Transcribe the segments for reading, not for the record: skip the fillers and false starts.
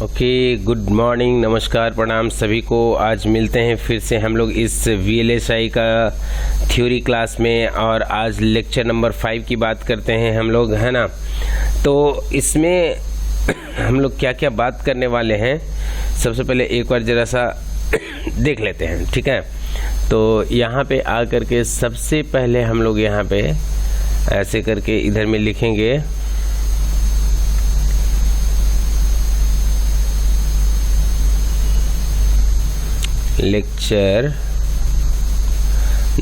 Okay, good morning, नमस्कार, प्रणाम सभी को। आज मिलते हैं फिर से हम लोग इस VLSI का थ्योरी क्लास में, और आज लेक्चर नंबर 5 की बात करते हैं हम लोग, है ना। तो इसमें हम लोग क्या क्या बात करने वाले हैं, सबसे पहले एक बार ज़रा सा देख लेते हैं, ठीक है। तो यहाँ पे आ करके सबसे पहले हम लोग यहाँ पे ऐसे करके इधर में लिखेंगे लेक्चर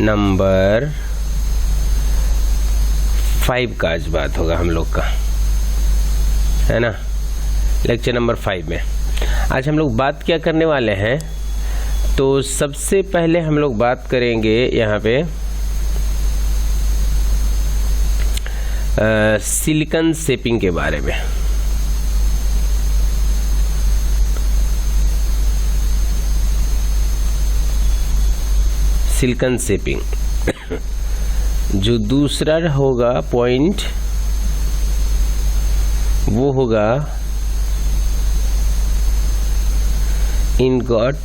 नंबर 5 का आज बात होगा हम लोग का, है ना। लेक्चर नंबर 5 में आज हम लोग बात क्या करने वाले हैं, तो सबसे पहले हम लोग बात करेंगे यहाँ पे सिलिकॉन शेपिंग के बारे में। सिलिकॉन शेपिंग जो दूसरा होगा पॉइंट, वो होगा इनगॉट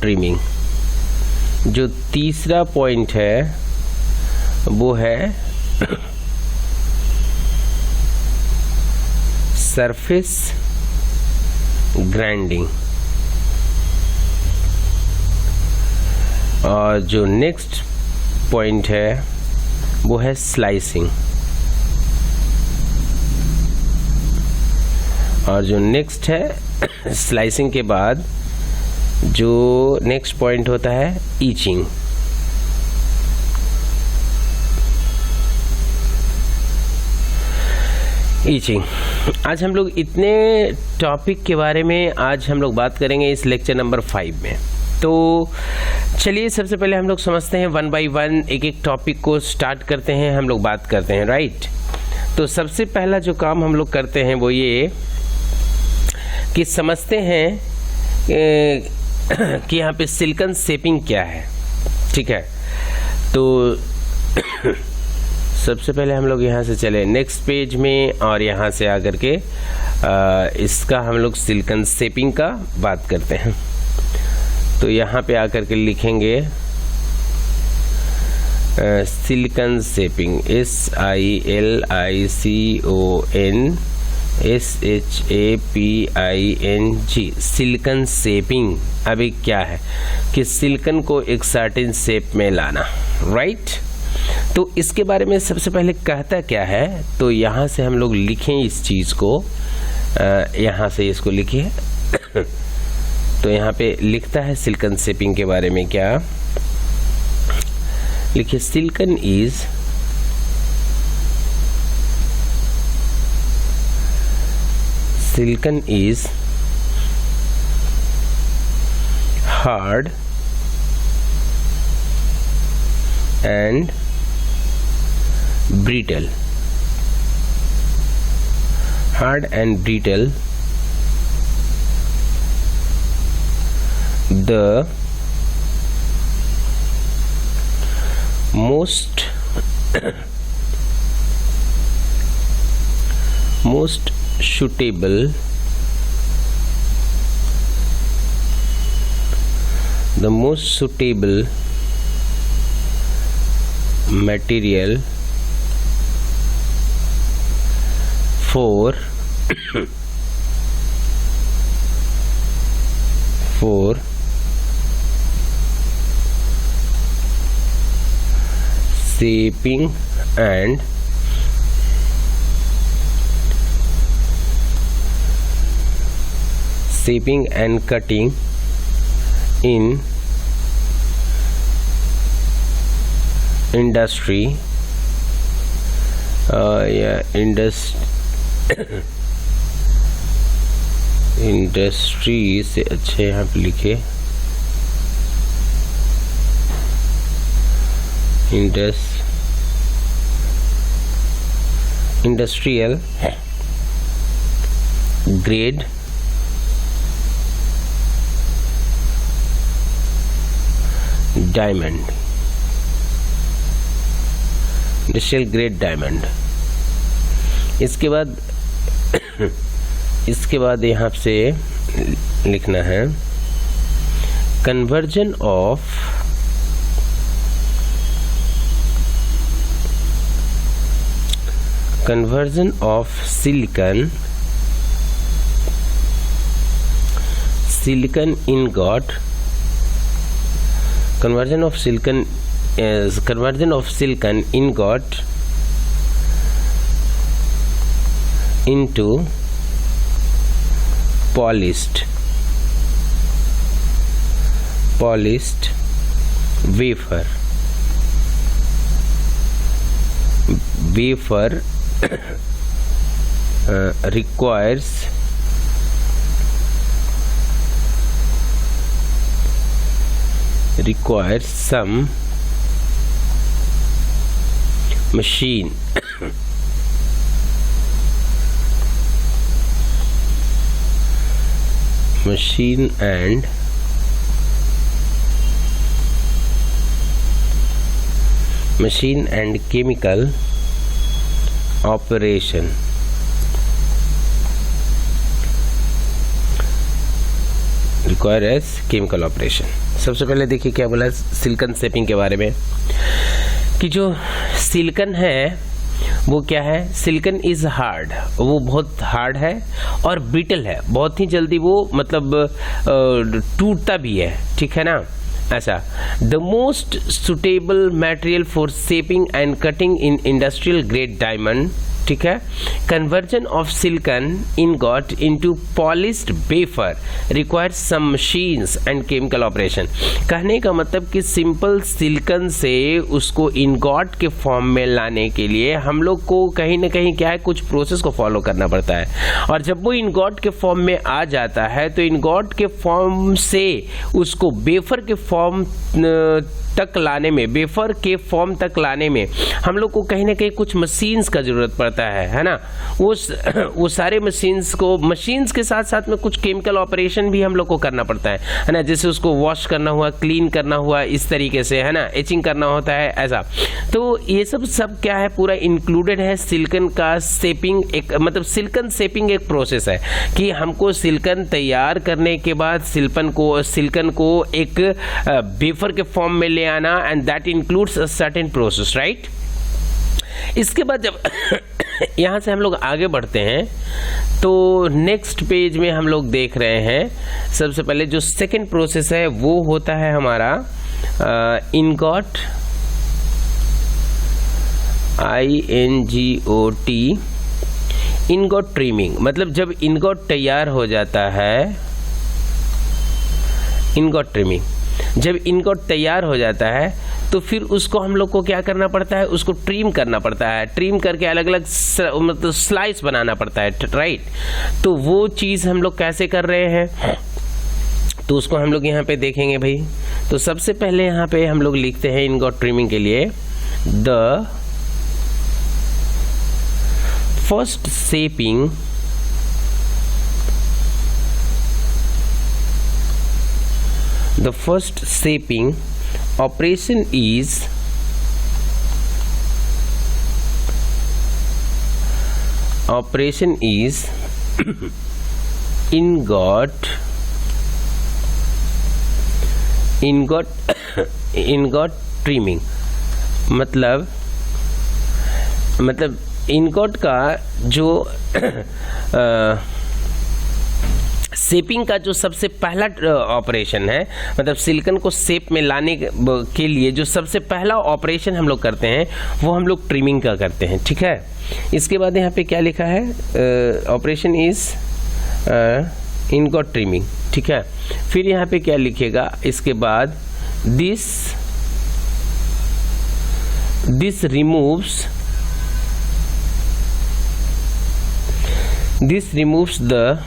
ट्रिमिंग। जो तीसरा पॉइंट है वो है सरफेस ग्राइंडिंग, और जो नेक्स्ट पॉइंट है वो है स्लाइसिंग, और जो नेक्स्ट है स्लाइसिंग के बाद जो नेक्स्ट पॉइंट होता है ईचिंग। आज हम लोग इतने टॉपिक के बारे में आज हम लोग बात करेंगे इस लेक्चर नंबर 5 में। तो चलिए सबसे पहले हम लोग समझते हैं, 1 बाय 1 एक एक टॉपिक को स्टार्ट करते हैं, हम लोग बात करते हैं, राइट। तो सबसे पहला जो काम हम लोग करते हैं वो ये कि समझते हैं कि यहाँ पे सिलिकॉन शेपिंग क्या है, ठीक है। तो सबसे पहले हम लोग यहाँ से चले नेक्स्ट पेज में, और यहाँ से आकर के इसका हम लोग सिलिकॉन शेपिंग का बात करते हैं। तो यहाँ पे आकर के लिखेंगे silicon shaping, SILICON silicon shaping. अभी क्या है कि सिलिकॉन को एक सर्टेन शेप में लाना, राइट। तो इसके बारे में सबसे पहले कहता क्या है, तो यहाँ से हम लोग लिखें इस चीज़ को, यहाँ से इसको लिखिए। तो यहाँ पे लिखता है सिलिकॉन शेपिंग के बारे में क्या लिखिए, silicon is hard and brittle. Hard and brittle. The most suitable material for shaping and cutting in industry, industry से अच्छे यहाँ पे लिखे industrial grade industrial grade diamond. इसके बाद यहाँ से लिखना है conversion of silicon ingot, conversion of silicon ingot into polished wafer requires some machine and chemical operation. Require as chemical operation. सबसे पहले देखिए क्या बोला सिलिकॉन शेपिंग के बारे में, कि जो सिलिकॉन है वो क्या है, सिलिकॉन इज हार्ड, वो बहुत हार्ड है और ब्रिटल है, बहुत ही जल्दी वो मतलब टूटता भी है, ठीक है ना। ऐसा the most suitable material for shaping and cutting in industrial grade diamond, ठीक है। Conversion of silicon ingot into polished wafer requires some machines and chemical operation. कहने का मतलब कि सिंपल सिलिकॉन से उसको इनगॉट के फॉर्म में लाने के लिए हम लोग को कहीं ना कहीं क्या है, कुछ प्रोसेस को फॉलो करना पड़ता है, और जब वो इनगॉट के फॉर्म में आ जाता है तो इनगॉट के फॉर्म से उसको वेफर के फॉर्म तक लाने में, वेफर के फॉर्म तक लाने में हम लोग को कहीं ना कहीं कुछ मशीन्स का जरूरत पड़ता है ना। वो सारे मशीन्स के साथ साथ में कुछ केमिकल ऑपरेशन भी हम लोग को करना पड़ता है ना, जैसे उसको वॉश करना हुआ, क्लीन करना हुआ, इस तरीके से है ना, एचिंग करना होता है ऐसा। तो ये सब क्या है, पूरा इंक्लूडेड है सिलिकॉन का शेपिंग। एक मतलब सिलिकॉन शेपिंग एक प्रोसेस है कि हमको सिलिकॉन तैयार करने के बाद सिलिकॉन को एक वेफर के फॉर्म में ले आना, and that includes a certain process, right. इसके बाद जब यहां से हम लोग आगे बढ़ते हैं तो नेक्स्ट पेज में हम लोग देख रहे हैं, सबसे पहले जो सेकंड प्रोसेस है वो होता है हमारा इनगॉट, INGOT, इनगॉट ट्रिमिंग। मतलब जब इनगॉट तैयार हो जाता है, इनगॉट ट्रिमिंग, जब इनगॉट तैयार हो जाता है तो फिर उसको हम लोग को क्या करना पड़ता है, उसको ट्रिम करना पड़ता है, ट्रिम करके अलग अलग मतलब स्लाइस बनाना पड़ता है, राइट। तो वो चीज़ हम लोग कैसे कर रहे हैं तो उसको हम लोग यहाँ पे देखेंगे भाई। तो सबसे पहले यहाँ पे हम लोग लिखते हैं इनगॉट ट्रिमिंग के लिए, the first shaping operation is ingot trimming। मतलब इनगॉट का जो शेपिंग का जो सबसे पहला ऑपरेशन है, मतलब सिलिकॉन को शेप में लाने के लिए जो सबसे पहला ऑपरेशन हम लोग करते हैं वो हम लोग ट्रिमिंग का करते हैं, ठीक है। इसके बाद यहाँ पे क्या लिखा है, ऑपरेशन इज इनगॉट ट्रिमिंग, ठीक है। फिर यहाँ पे क्या लिखेगा, इसके बाद this removes the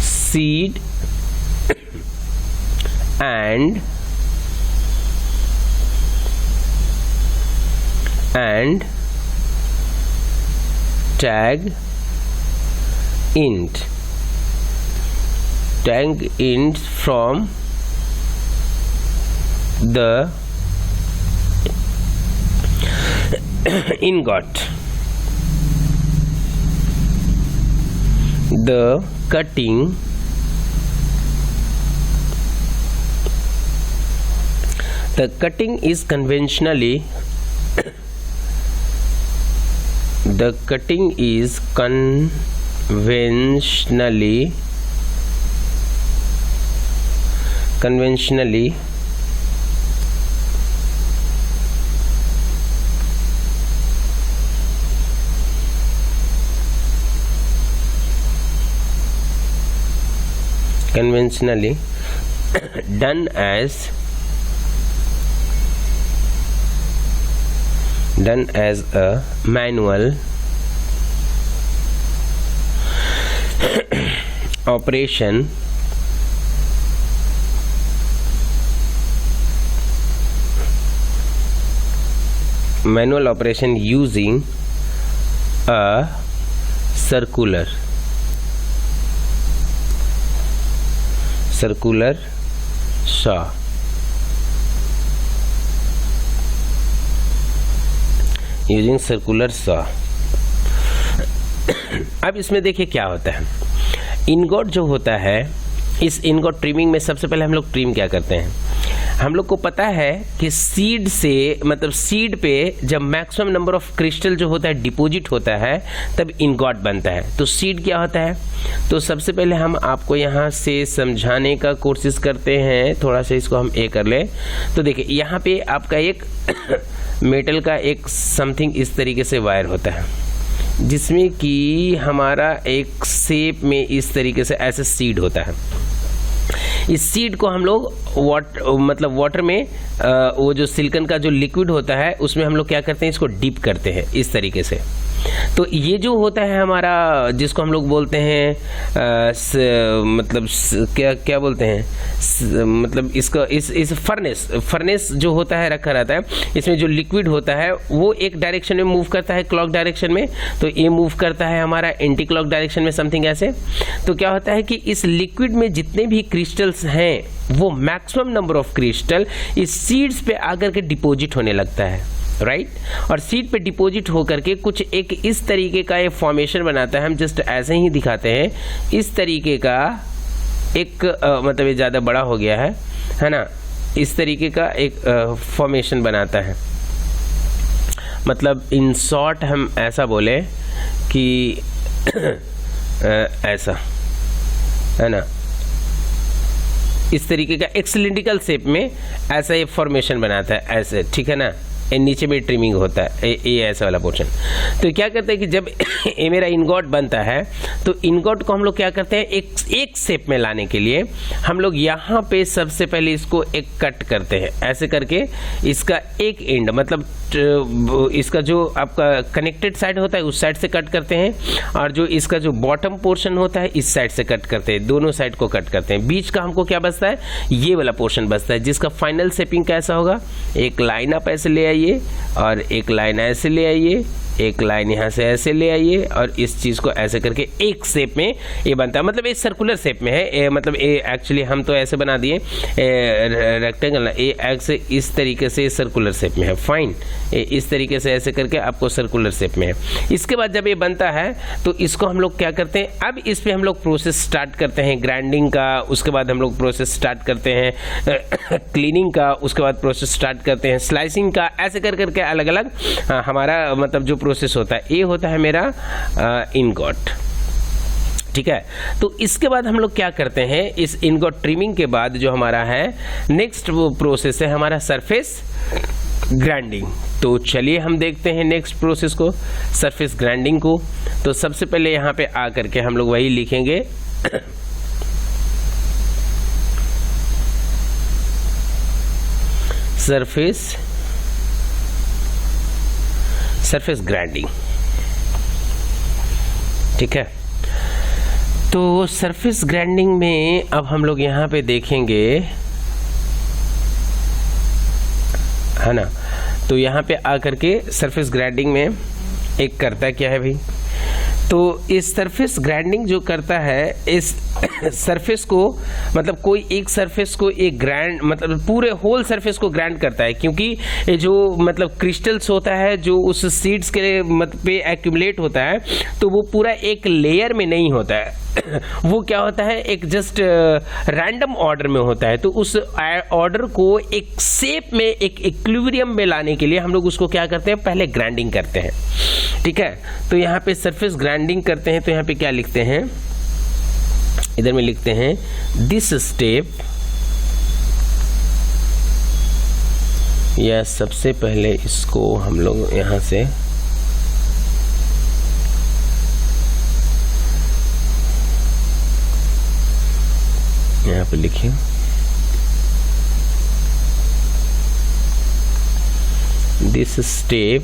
seed and tag int from the ingot. The cutting is conventionally done as a manual operation using a circular saw. Using circular saw. अब इसमें देखिए क्या होता है, इनगोट जो होता है, इस इनगोट ट्रिमिंग में सबसे पहले हम लोग ट्रिम क्या करते हैं, हम लोग को पता है कि सीड से मतलब सीड पे जब मैक्सिमम नंबर ऑफ क्रिस्टल जो होता है डिपॉजिट होता है तब इनगॉट बनता है। तो सीड क्या होता है, तो सबसे पहले हम आपको यहाँ से समझाने का कोशिश करते हैं, थोड़ा सा इसको हम कर ले। तो देखिए यहाँ पे आपका एक मेटल का एक समथिंग इस तरीके से वायर होता है जिसमें कि हमारा एक शेप में इस तरीके से ऐसे सीड होता है। इस सीड को हम लोग वाटर में वो जो सिलिकॉन का जो लिक्विड होता है उसमें हम लोग क्या करते हैं, इसको डिप करते हैं इस तरीके से। तो ये जो होता है हमारा, जिसको हम लोग बोलते हैं मतलब क्या बोलते हैं, मतलब इसका इस फर्नेस जो होता है रखा रहता है, इसमें जो लिक्विड होता है वो एक डायरेक्शन में मूव करता है, क्लॉक डायरेक्शन में। तो ये मूव करता है हमारा एंटी क्लॉक डायरेक्शन में, समथिंग ऐसे। तो क्या होता है कि इस लिक्विड में जितने भी क्रिस्टल्स हैं वो मैक्सिमम नंबर ऑफ क्रिस्टल इस सीड्स पे आकर के डिपॉजिट होने लगता है, राइट। और सीड पे डिपॉजिट होकर के कुछ एक इस तरीके का एक फॉर्मेशन बनाता है। हम जस्ट ऐसे ही दिखाते हैं, इस तरीके का एक मतलब ये ज़्यादा बड़ा हो गया है ना, इस तरीके का एक फॉर्मेशन बनाता है। मतलब इन शॉर्ट हम ऐसा बोले कि ऐसा है ना, इस तरीके का एक सिलिंड्रिकल शेप में ऐसा ये फॉर्मेशन बनाता है ऐसे, ठीक है ना। नीचे में ट्रिमिंग होता है ये ऐसा वाला पोर्शन। तो क्या करते हैं कि जब ये मेरा इनगॉट बनता है तो इनगॉट को हम लोग क्या करते हैं, एक शेप में लाने के लिए हम लोग यहाँ पे सबसे पहले इसको एक कट करते हैं ऐसे करके। इसका एक एंड मतलब इसका जो आपका कनेक्टेड साइड होता है उस साइड से कट करते हैं, और जो इसका जो बॉटम पोर्शन होता है इस साइड से कट करते हैं, दोनों साइड को कट करते हैं। बीच का हमको क्या बचता है, ये वाला पोर्शन बचता है, जिसका फाइनल शेपिंग कैसा होगा, एक लाइन आप ऐसे ले आइए और एक लाइन ऐसे ले आइए, एक लाइन यहाँ से ऐसे ले आइए, और इस चीज़ को ऐसे करके एक शेप में ये बनता है। मतलब ये सर्कुलर शेप में है, मतलब ये एक्चुअली हम तो ऐसे बना दिए रेक्टेंगल ना, ये एक्स इस तरीके से सर्कुलर शेप में है, फाइन। इस तरीके से ऐसे करके आपको सर्कुलर शेप में है। इसके बाद जब ये बनता है तो इसको हम लोग क्या करते हैं, अब इस पर हम लोग प्रोसेस स्टार्ट करते हैं ग्राइंडिंग का, उसके बाद हम लोग प्रोसेस स्टार्ट करते हैं क्लीनिंग का, उसके बाद प्रोसेस स्टार्ट करते हैं स्लाइसिंग का, ऐसे कर करके अलग अलग हमारा मतलब जो प्रोसेस होता है ये होता है मेरा इनगॉट, ठीक है। तो इसके बाद हम लोग क्या करते हैं, इस इनगॉट ट्रिमिंग के बाद जो हमारा है नेक्स्ट वो प्रोसेस है हमारा सरफेस ग्राइंडिंग। तो चलिए हम देखते हैं नेक्स्ट प्रोसेस को, सरफेस ग्राइंडिंग को। तो सबसे पहले यहाँ पे आ करके हम लोग वही लिखेंगे सरफेस ग्राइंडिंग, ठीक है। तो सरफेस ग्राइंडिंग में अब हम लोग यहाँ पे देखेंगे, है ना। तो यहाँ पे आकर के सरफेस ग्राइंडिंग में एक करता क्या है भाई, तो इस सरफेस ग्राइंडिंग जो करता है, इस सरफेस को मतलब कोई एक सरफेस को एक ग्राइंड मतलब पूरे होल सरफेस को ग्राइंड करता है, क्योंकि ये जो मतलब क्रिस्टल्स होता है जो उस सीड्स के मतलब पे एक्यूमुलेट होता है, तो वो पूरा एक लेयर में नहीं होता है वो क्या होता है, एक जस्ट रैंडम ऑर्डर में होता है। तो उस ऑर्डर को एक शेप में, एक इक्विलिब्रियम में लाने के लिए हम लोग उसको क्या करते हैं, पहले ग्राइंडिंग करते हैं। ठीक है, तो यहाँ पे सरफेस ग्राइंडिंग करते हैं, तो यहाँ पे क्या लिखते हैं, इधर में लिखते हैं दिस स्टेप, या सबसे पहले इसको हम लोग यहाँ से यहाँ पे लिखिए this step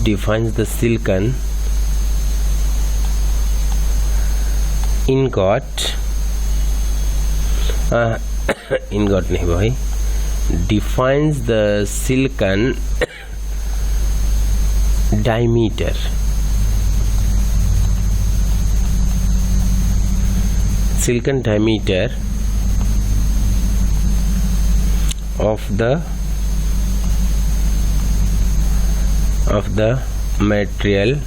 defines the silicon ingot ingot नहीं भाई, defines the silicon diameter of the material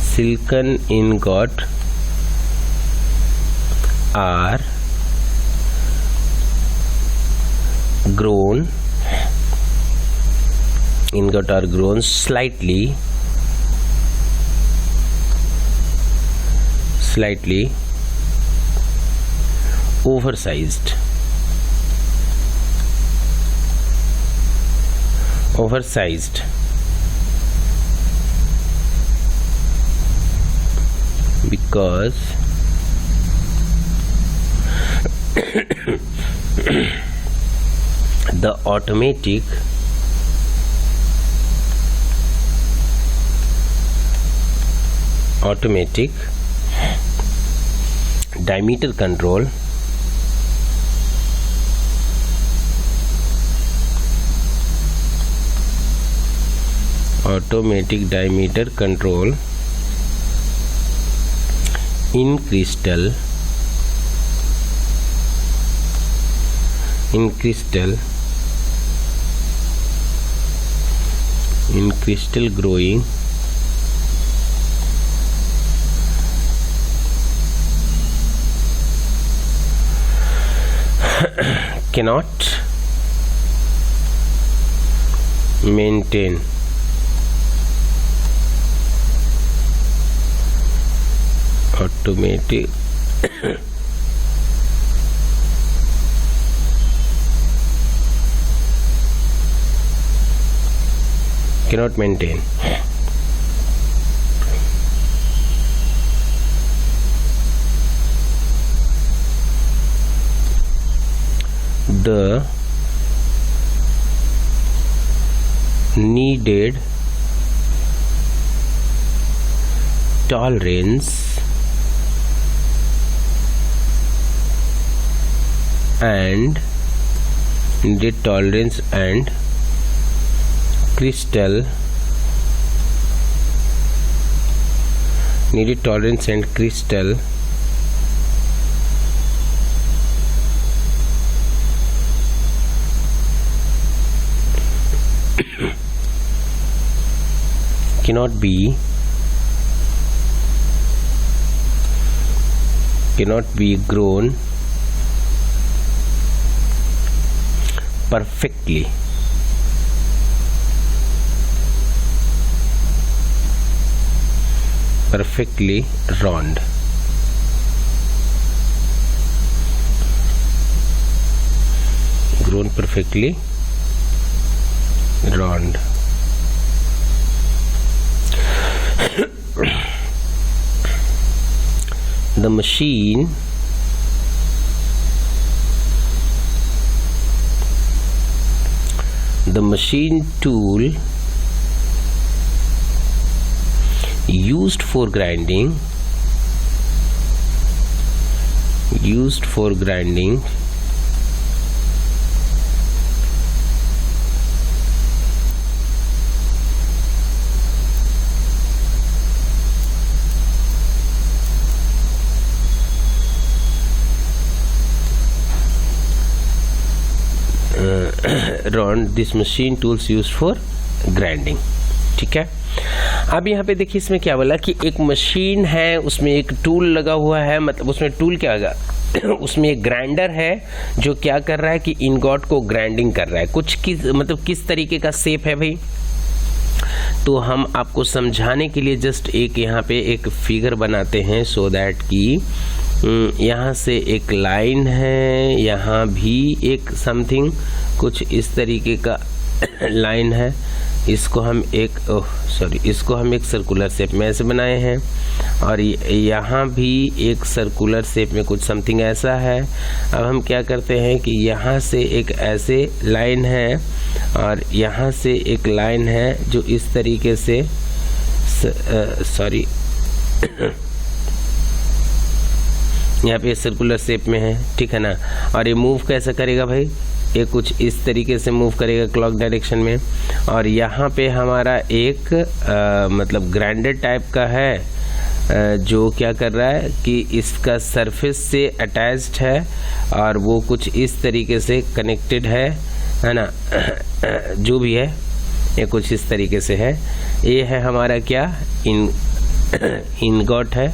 silicon ingot are grown slightly oversized because the automatic diameter control in crystal growing cannot maintain automatic cannot maintain the needed tolerance and crystal cannot be grown perfectly round. Grown perfectly round. the machine tool used for grinding this machine tools used for grinding। ठीक है, अब यहाँ पे देखिए इसमें क्या बोला कि एक मशीन है, उसमें एक टूल लगा हुआ है, मतलब उसमें टूल क्या होगा उसमें एक ग्राइंडर है जो क्या कर रहा है कि इनगॉट को ग्राइंडिंग कर रहा है। कुछ किस तरीके का शेप है भाई, तो हम आपको समझाने के लिए जस्ट एक यहाँ पे एक फिगर बनाते हैं सो दैट कि यहाँ से एक लाइन है, यहाँ भी एक समथिंग कुछ इस तरीके का लाइन है, इसको हम एक सर्कुलर शेप में ऐसे बनाए हैं, और यहाँ भी एक सर्कुलर शेप में कुछ समथिंग ऐसा है। अब हम क्या करते हैं कि यहाँ से एक ऐसे लाइन है और यहाँ से एक लाइन है जो इस तरीके से यहाँ पे सर्कुलर शेप में है, ठीक है ना। और ये मूव कैसे करेगा भाई, ये कुछ इस तरीके से मूव करेगा क्लॉक डायरेक्शन में, और यहाँ पे हमारा एक मतलब ग्राइंडर टाइप का है जो क्या कर रहा है कि इसका सरफेस से अटैच्ड है और वो कुछ इस तरीके से कनेक्टेड है ना, जो भी है ये कुछ इस तरीके से है। ये है हमारा क्या इनगॉट है,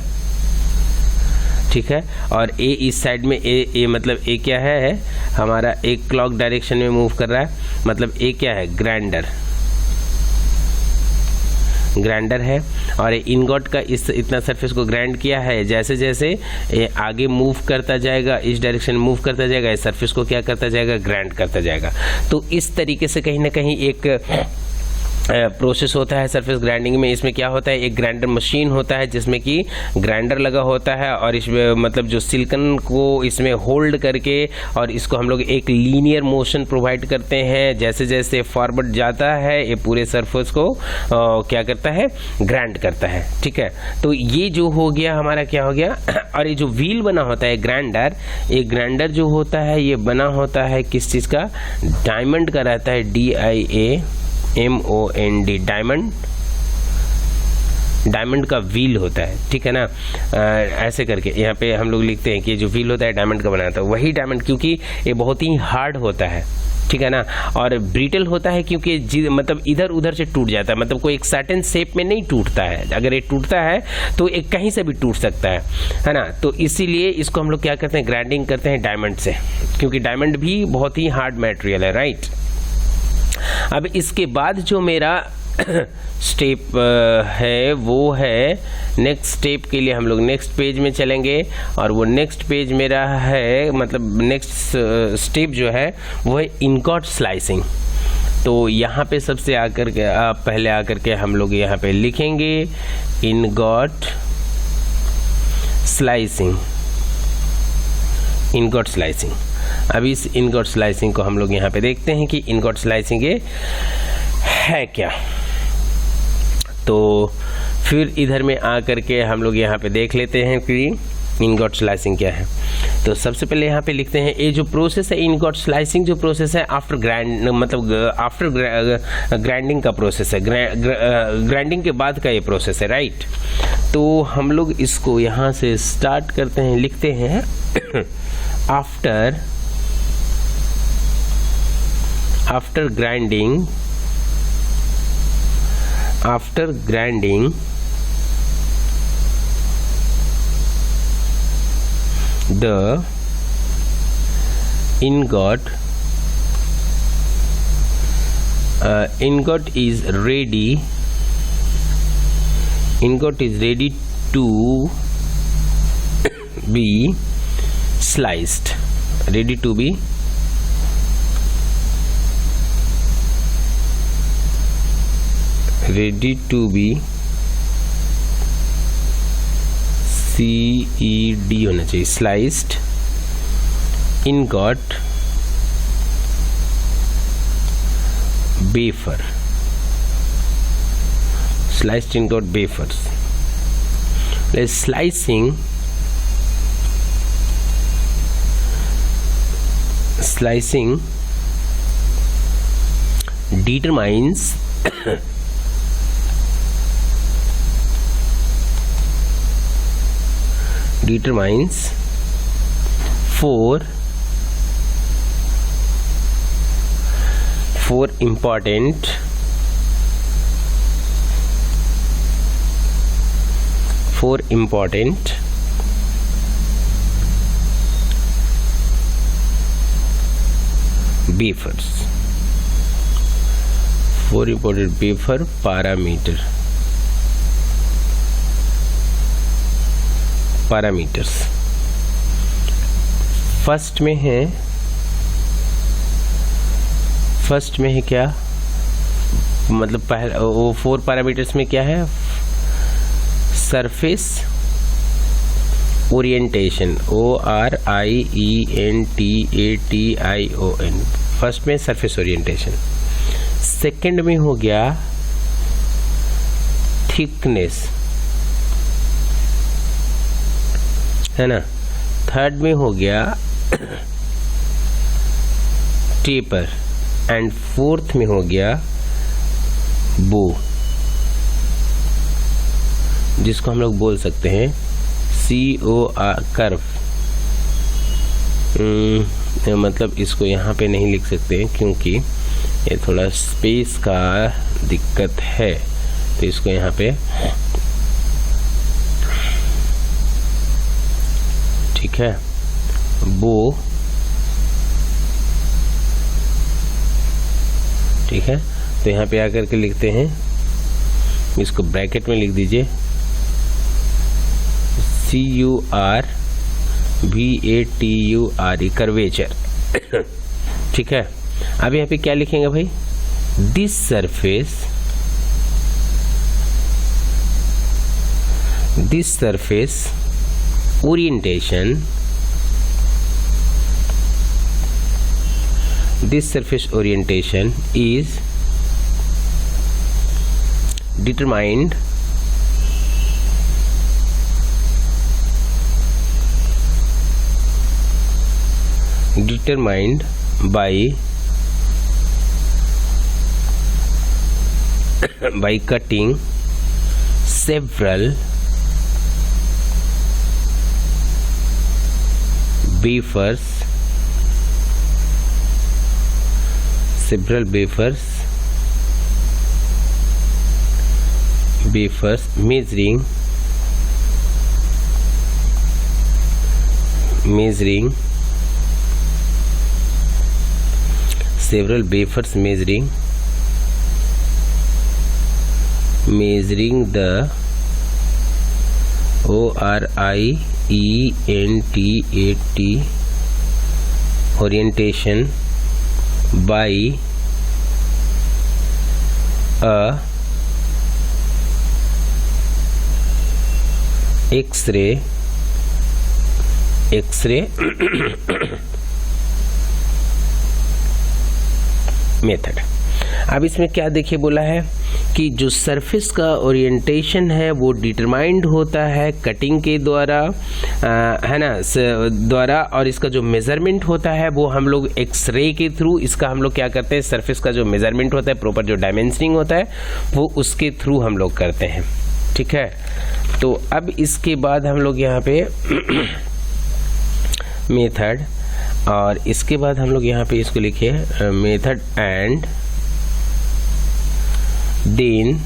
ठीक है। और ए इस साइड में ए मतलब ए क्या है हमारा एक क्लॉक डायरेक्शन में मूव कर रहा है, मतलब ए क्या है ग्राइंडर है, और इनगॉट का इतना सरफेस को ग्राइंड किया है। जैसे जैसे ये आगे मूव करता जाएगा, इस डायरेक्शन में मूव करता जाएगा, इस सरफेस को क्या करता जाएगा, ग्राइंड करता जाएगा। तो इस तरीके से कहीं ना कहीं एक प्रोसेस होता है सरफेस ग्राइंडिंग में। इसमें क्या होता है, एक ग्राइंडर मशीन होता है जिसमें कि ग्राइंडर लगा होता है, और इसमें मतलब जो सिलिकॉन को इसमें होल्ड करके और इसको हम लोग एक लीनियर मोशन प्रोवाइड करते हैं। जैसे जैसे फॉरवर्ड जाता है ये पूरे सरफेस को क्या करता है, ग्राइंड करता है, ठीक है। तो ये जो हो गया हमारा क्या हो गया, और ये जो व्हील बना होता है ग्राइंडर, ये ग्राइंडर जो होता है ये बना होता है किस चीज़ का, डायमंड का रहता है, DIAMOND, डायमंड का व्हील होता है, ठीक है ना। ऐसे करके यहाँ पे हम लोग लिखते हैं कि जो व्हील होता है डायमंड का बना होता है, वही डायमंड, क्योंकि ये बहुत ही हार्ड होता है, ठीक है ना, और ब्रिटल होता है क्योंकि मतलब इधर उधर से टूट जाता है, मतलब कोई एक सर्टेन शेप में नहीं टूटता है। अगर ये टूटता है तो एक कहीं से भी टूट सकता है ना। तो इसीलिए इसको हम लोग क्या करते हैं, ग्राइंडिंग करते हैं डायमंड से, क्योंकि डायमंड भी बहुत ही हार्ड मटेरियल है, राइट। अब इसके बाद जो मेरा स्टेप है वो है नेक्स्ट स्टेप के लिए हम लोग नेक्स्ट पेज में चलेंगे, और वो नेक्स्ट पेज मेरा है मतलब नेक्स्ट स्टेप जो है वो है इनगॉट स्लाइसिंग। तो यहाँ पे सबसे पहले आकर के हम लोग यहाँ पे लिखेंगे इनगॉट स्लाइसिंग। अब इस इनगॉट स्लाइसिंग को हम लोग यहाँ पे देखते हैं कि इनगॉट स्लाइसिंग ये है क्या। तो फिर इधर में आकर के हम लोग यहाँ पे देख लेते हैं कि इनगॉट स्लाइसिंग क्या है। तो सबसे पहले यहाँ पे लिखते हैं ये जो प्रोसेस है इनगॉट स्लाइसिंग, जो प्रोसेस है आफ्टर ग्राइंडिंग का प्रोसेस है, ग्राइंडिंग के बाद का ये प्रोसेस है, राइट। तो हम लोग इसको यहाँ से स्टार्ट करते हैं, लिखते हैं after grinding the ingot is ready to be sliced, ready to be CED होना चाहिए, sliced ingot wafer, sliced ingot wafers. Slicing determines four important wafers, 4 important wafer parameters। First में है क्या, मतलब पहला वो 4 पैरामीटर्स में क्या है, सरफेस ओरिएंटेशन, ORIENTATION, फर्स्ट में सरफेस ओरिएंटेशन। सेकंड में हो गया थिकनेस, है ना। थर्ड में हो गया टेपर, एंड फोर्थ में हो गया बो, जिसको हम लोग बोल सकते हैं COR कर्व। मतलब इसको यहाँ पे नहीं लिख सकते हैं क्योंकि ये थोड़ा स्पेस का दिक्कत है, तो इसको यहाँ पे ठीक है, बो, ठीक है। तो यहाँ पे आकर के लिखते हैं, इसको ब्रैकेट में लिख दीजिए, CURVATURE, कर्वेचर। ठीक है। अब यहाँ पे क्या लिखेंगे भाई, this surface orientation is determined by cutting several wafers measuring several wafers measuring the ORIENTAT orientation by a X-ray method. अब इसमें क्या देखिए बोला है कि जो सरफेस का ओरिएंटेशन है वो डिटरमाइंड होता है कटिंग के द्वारा, है ना, द्वारा, और इसका जो मेजरमेंट होता है वो हम लोग एक्सरे के थ्रू, इसका हम लोग क्या करते हैं, सरफेस का जो मेजरमेंट होता है, प्रॉपर जो डायमेंशनिंग होता है वो उसके थ्रू हम लोग करते हैं। ठीक है। तो अब इसके बाद हम लोग यहाँ पे मेथड, और इसके बाद हम लोग यहाँ पे इसको लिखे method and then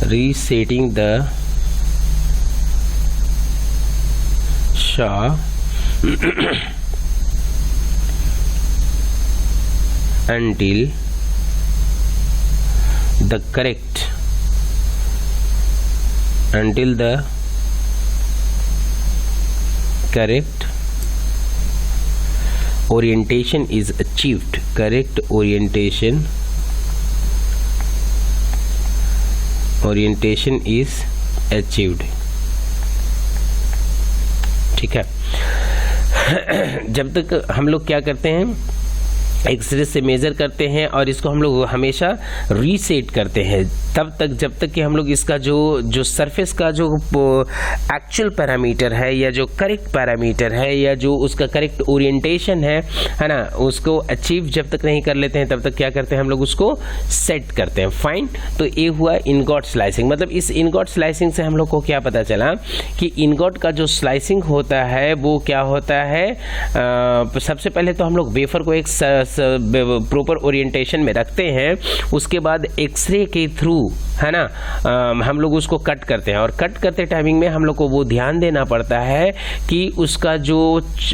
resetting the shaw until the correct correct orientation is achieved, correct orientation is achieved। ठीक है। जब तक हम लोग क्या करते हैं, एक्सरे से मेज़र करते हैं और इसको हम लोग हमेशा रीसेट करते हैं तब तक जब तक कि हम लोग इसका जो सरफेस का जो एक्चुअल पैरामीटर है या जो करेक्ट पैरामीटर है या जो उसका करेक्ट ओरिएंटेशन है ना, उसको अचीव जब तक नहीं कर लेते हैं तब तक क्या करते हैं हम लोग उसको सेट करते हैं। फाइन। तो ये हुआ इनगॉट स्लाइसिंग। मतलब इस इनगॉट स्लाइसिंग से हम लोग को क्या पता चला कि इनगॉट का जो स्लाइसिंग होता है वो क्या होता है। सबसे पहले तो हम लोग वेफर को एक प्रॉपर ओरिएंटेशन में रखते हैं, उसके बाद एक्सरे के थ्रू है ना हम लोग उसको कट करते हैं और कट करते टाइमिंग में हम लोग को वो ध्यान देना पड़ता है कि उसका जो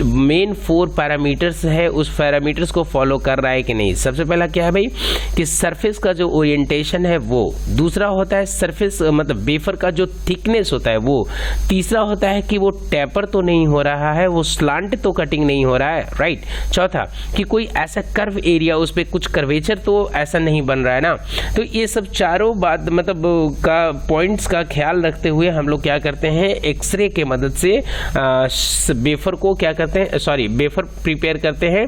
मेन 4 पैरामीटर्स है उस पैरामीटर्स को फॉलो कर रहा है कि नहीं। सबसे पहला क्या है भाई कि सरफेस का जो ओरिएंटेशन है वो, दूसरा होता है सरफेस मतलब वेफर का जो थिकनेस होता है वो, तीसरा होता है कि वो टेपर तो नहीं हो रहा है, वो स्लांट तो कटिंग नहीं हो रहा है, राइट। चौथा कि कोई ऐसा कर्व एरिया उस पर कुछ कर्वेचर तो ऐसा नहीं बन रहा है ना। तो ये सब चारों बात मतलब का पॉइंट्स का ख्याल रखते हुए हम लोग क्या करते हैं, एक्सरे के मदद से वेफर को क्या करते हैं, सॉरी वेफर प्रिपेयर करते हैं,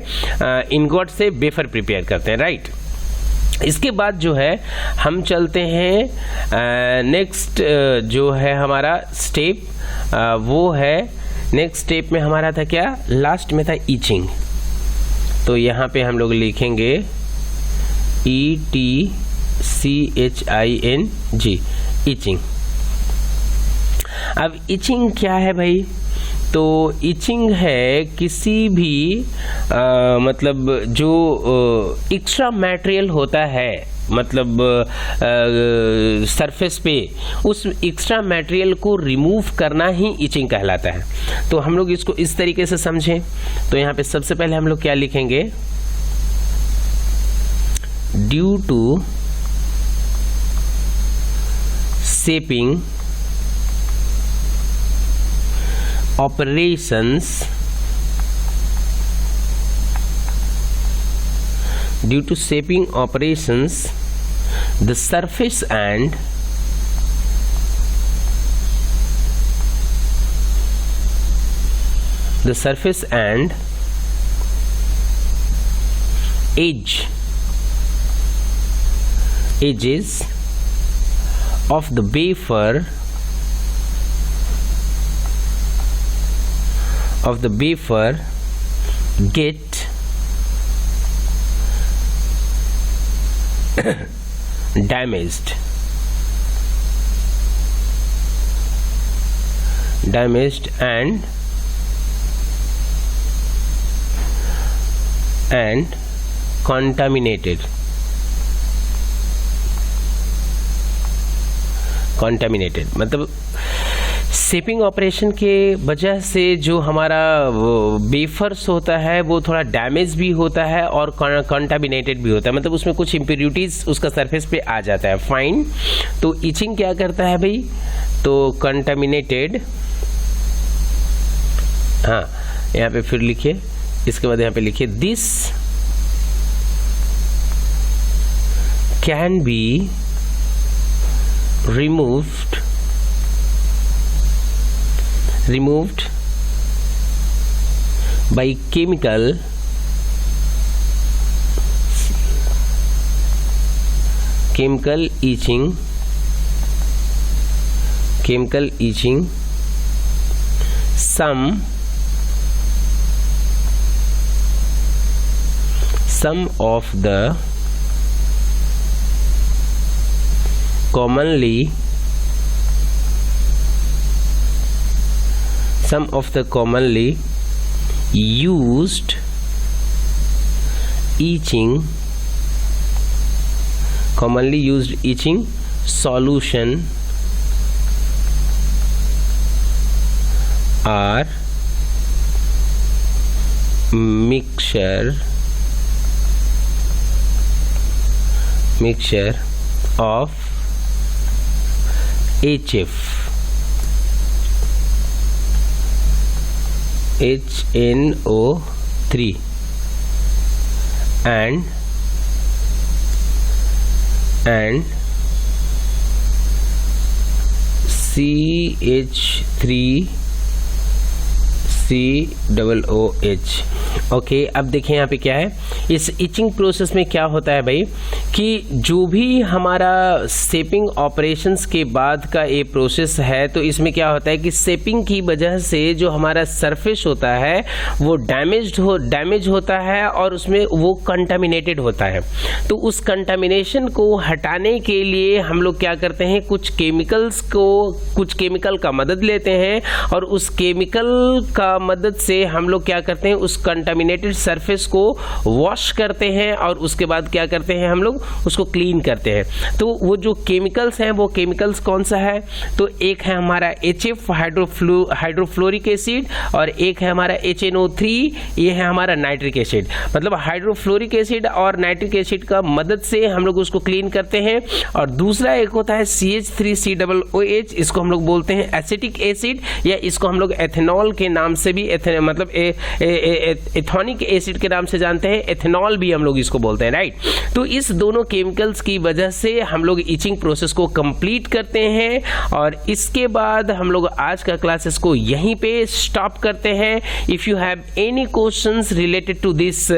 इनगॉट से वेफर प्रिपेयर करते हैं, राइट। इसके बाद जो है हम चलते हैं नेक्स्ट जो है हमारा स्टेप, वो है नेक्स्ट स्टेप में हमारा था क्या, लास्ट में था ईचिंग। तो यहाँ पे हम लोग लिखेंगे ETCHING, ईचिंग। अब ईचिंग क्या है भाई, तो ईचिंग है किसी भी मतलब जो एक्स्ट्रा मटेरियल होता है मतलब सरफेस पे, उस एक्स्ट्रा मटेरियल को रिमूव करना ही ईचिंग कहलाता है। तो हम लोग इसको इस तरीके से समझें तो यहाँ पे सबसे पहले हम लोग क्या लिखेंगे, due to shaping operations, due to shaping operations the surface and edges of the wafer get damaged and contaminated मतलब शेपिंग ऑपरेशन के वजह से जो हमारा वेफर्स होता है वो थोड़ा डैमेज भी होता है और कंटामिनेटेड भी होता है, मतलब उसमें कुछ इम्प्योरिटीज उसका सरफेस पे आ जाता है। फाइन। तो ईचिंग क्या करता है भाई, तो कंटामिनेटेड, हाँ यहाँ पे फिर लिखिए, इसके बाद यहाँ पे लिखिए this can be removed by chemical etching some of the commonly used etching solution are mixture of HF HNO3 and CH3COOH। Okay, अब देखिए यहाँ पे क्या है, इस इचिंग प्रोसेस में क्या होता है भाई कि जो भी हमारा शेपिंग ऑपरेशंस के बाद का ये प्रोसेस है, तो इसमें क्या होता है कि शेपिंग की वजह से जो हमारा सरफेस होता है वो डैमेज होता है और उसमें वो कंटामिनेटेड होता है। तो उस कंटामिनेशन को हटाने के लिए हम लोग क्या करते हैं, कुछ केमिकल का मदद लेते हैं और उस केमिकल का मदद से हम लोग क्या करते हैं, उस कंटामिनेटेड सरफेस को वॉश करते हैं और उसके बाद क्या करते हैं, हम लोग उसको क्लीन करते हैं। तो वो जो केमिकल्स हैं वो केमिकल्स कौन सा है, तो एक है हमारा HF हाइड्रोफ्लोरिक एसिड और एक है हमारा HNO3, ये है हमारा नाइट्रिक एसिड। मतलब हाइड्रोफ्लोरिक एसिड और नाइट्रिक एसिड का मदद से हम लोग उसको क्लीन करते हैं। और दूसरा एक होता है CH3COOH, इसको हम लोग बोलते हैं एसिटिक एसिड, या इसको हम लोग एथेनॉल के नाम से भी मतलब एथोनिक एसिड के नाम से जानते हैं, एथेनॉल भी हम लोग इसको बोलते हैं, राइट। तो इस दोनों केमिकल्स की वजह से हम लोग इचिंग प्रोसेस को कंप्लीट करते हैं और इसके बाद हम लोग आज का क्लासेस को यहीं पे स्टॉप करते हैं। If you have any questions related to this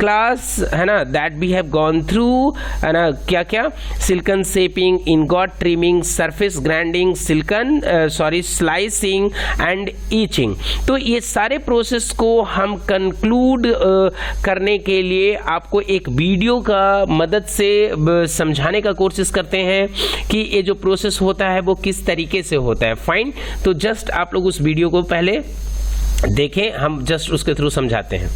class, है ना, that we have gone through, है ना, क्या क्या, silicon shaping, ingot trimming, surface grinding, slicing and etching. तो ये सारे प्रोसेस को हम कंक्लूड करने के लिए आपको एक वीडियो का मदद से समझाने का कोशिश करते हैं कि ये जो प्रोसेस होता है वो किस तरीके से होता है। फाइन, तो जस्ट आप लोग उस वीडियो को पहले देखें, हम जस्ट उसके थ्रू समझाते हैं।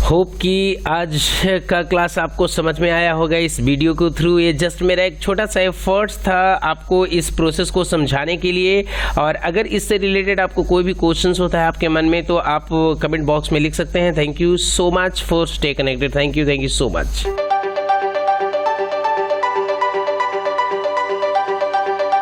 होप कि आज का क्लास आपको समझ में आया होगा इस वीडियो के थ्रू। ये जस्ट मेरा एक छोटा सा एफर्ट्स था आपको इस प्रोसेस को समझाने के लिए। और अगर इससे रिलेटेड आपको कोई भी क्वेश्चंस होता है आपके मन में तो आप कमेंट बॉक्स में लिख सकते हैं। Thank you so much for stay connected. Thank you so much.